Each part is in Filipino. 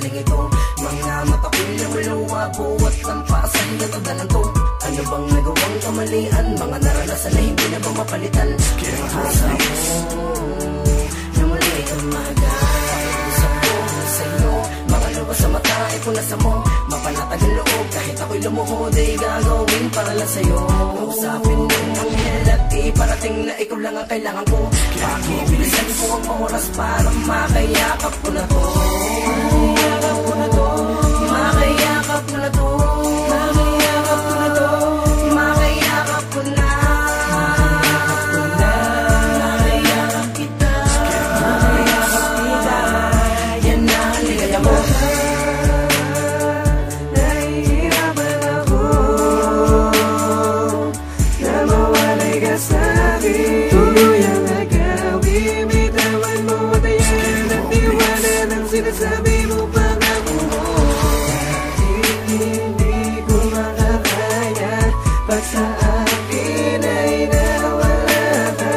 lingay ko. Mga mata ko'y lumuluwa, buwat lampasan na tadanan ko. Ano bang nagawang kamalian, mga naranasan na hindi na ba mapalitan? Asa mo na muli kang magay. Usap ko sa'yo, mga luwa sa mata ay punasa mo. Mapanatag ang loob, kahit ako'y lumuhod ay gagawin para lang sa'yo. Kausapin ng anghel at iparating na ikaw lang ang kailangan ko. Pakibilisan ko ang oras para makayakap ko na to. Makayakap ko na to. Makayakap ko na to. Makayakap ko na to. Makayakap ko na. Makayakap kita. Makayakap kita. Yan na ang ligaya mo. Nahihirapan ako na mawalay ka sa'kin. Tuluyang agawin, bitawan mo at ayan at iwanan ang sinasabi mo pangako mo. Kahit hindi ko makakaya, pag sa akin ay nawala ka.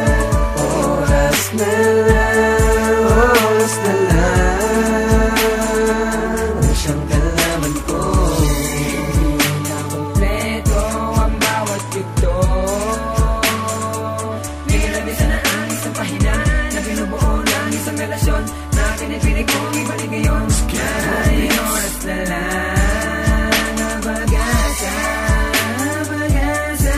Oras na lang, oras na lang ang siyang kalaman ko. Hindi na kompleto ang bawat yugto. Nilalabisan na ang isang pahina na binubuo ng isang relasyon na pinipinig kong ibalik ngayon. Ay oras na lang ang pag-asa, pag-asa.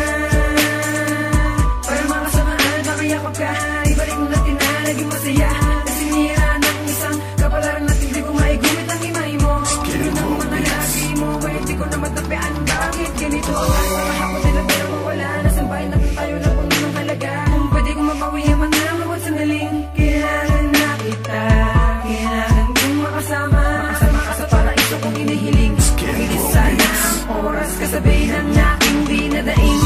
Para makasamaan, makayakap ka, ibalik mo natin na naging masaya. Nasinira ng isang kapalaran na hindi ko maigumit ang imay mo. Yun ang matalagi mo, kaya hindi ko na matapian. Bakit ganito? Mga hapon nila pero wala. Nasaan bahay natin tayo na puno ng halaga. Kung pwede kong mapawi ang mga bawat sandaling, kailangan na kita. Kailangan kong makasama, makasama ka sa paraiso kong inihiling. Pagkilis sana ang oras, kasabay ng aking dinadaing.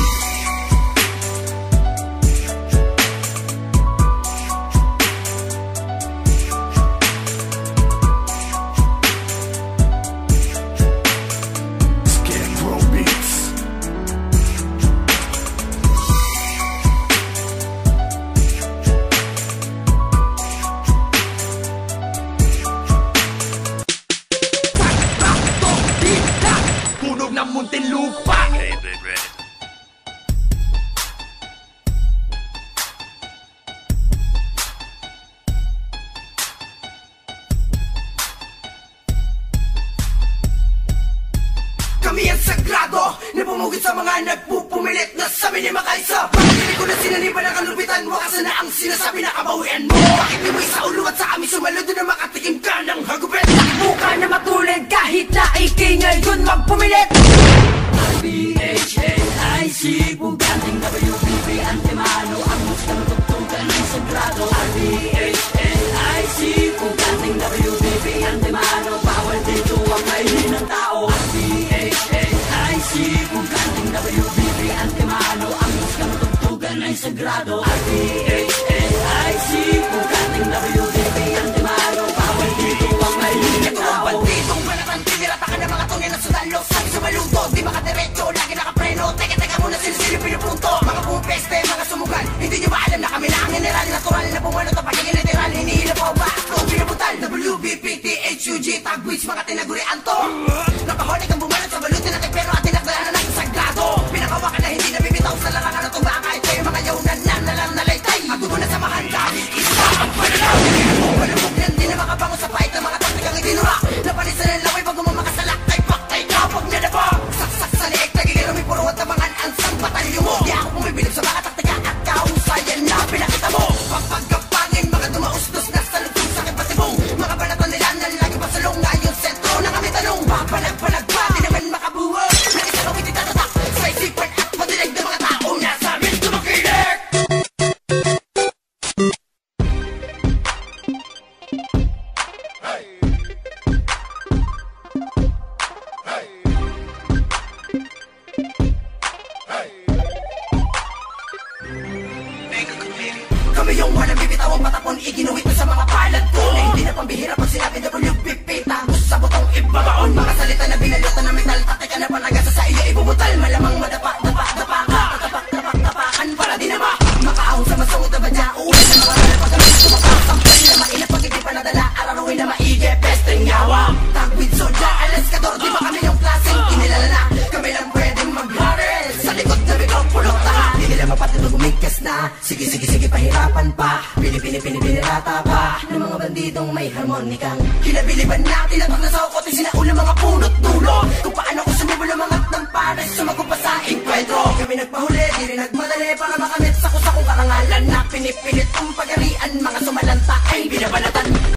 Tunog ng Muntinlupa. Kami ang sagrado na pumugit sa mga nagpupumilit na sa amin ay makaisa. Bakit hindi ko na sinaniban ang kalupitan? Wakasan na ang sinasabi na kabawian mo. Bakit di mo isa ulo at sa amin sumalod na makatikim ka ng hagupit? Buka na matulid kahit na ikingay dun magpumilit. RBHNIC, bugating WBB, Antimano, ang gusto ng tugtugan ng sagrado. RBHNIC, bugating WBB, Antimano, bawal dito ang mailin ng tao. RBHNIC, bugating WBB, Antimano, ang gusto ng tugtugan ng sagrado. RBHNIC, bugating WBB, Antimano, bawal dito ang mailin ng tao. Ito ang banditong balatan, tiniratakan ng mga tunay na sundalo. Sabi sa malungkot, di makadiretso, lagi nakapreno. Teka muna, sino pinupunto. Mga pumipeste, mga sumugal. Hindi nyo ba alam na kami na ang general? Natural na pumunod ang pagiging literal. Hinihila pa ba ako pinupuntal? WBPTHUG, tagwits, mga tinagurian to. Nakaholik ang bumanat sa balutin natin pero atin nagdala na ng sagrado. Pinakawakan na hindi nabibitaw sa larangan ng tunga. Kahit kayo mga yawnan na nalang nalaytay. At mo na samahan dahil isa ang panalaw. Malumog na hindi na makabango sa pahit ng mga taktikang itinura. Napanisan ng laway pag umamakasalak. Paktay ka pag nadaba. Saksak sa liik, nagiging rumipuro at tamangan ang sang batalyo mo. Di ako pumibilip sa mga taktika at kahusayan na pinakita mo. Pagpagkapangin, mga dumaustos na sa lutong sakit patibong. Mga balatan nila na lagi pasalong ngayon sentro na kami tanong. Papalag-palag pa, di naman makabuhay. Nakita ko ititatatak sa isipan at padilig ng mga tao na sa amin tumakilig. Kami yung walang bibitaw ang matapon, iginuwit mo sa mga palad ko. Na hindi na pambihira pag sinabi WPP. Tapos sa butong ibabaon, mga salita na binalota na metal. Taktika na panagasa sa iyo ibubutal. Malamang madapa-dapa-dapa ka. Tapak-tapak-tapakan para di naman makaahon sa masungod na badya. Uwi na mga paggamit sumapak. Sampay na mainap pag hindi pa nadala. Araruin na maigi, pesteng yawa. partidong may harmonikang kinabiliban natin ang pag nasa kote sinaulang mga punot dulo. Kung paano ko sumibol ang mga ng pares sumagot pa sa enkwentro. Kami nagpahuli, di rin nagmadali para makamit sa kusakong karangalan na pinipilit ang pagarian. Mga sumalanta ay binabalatan.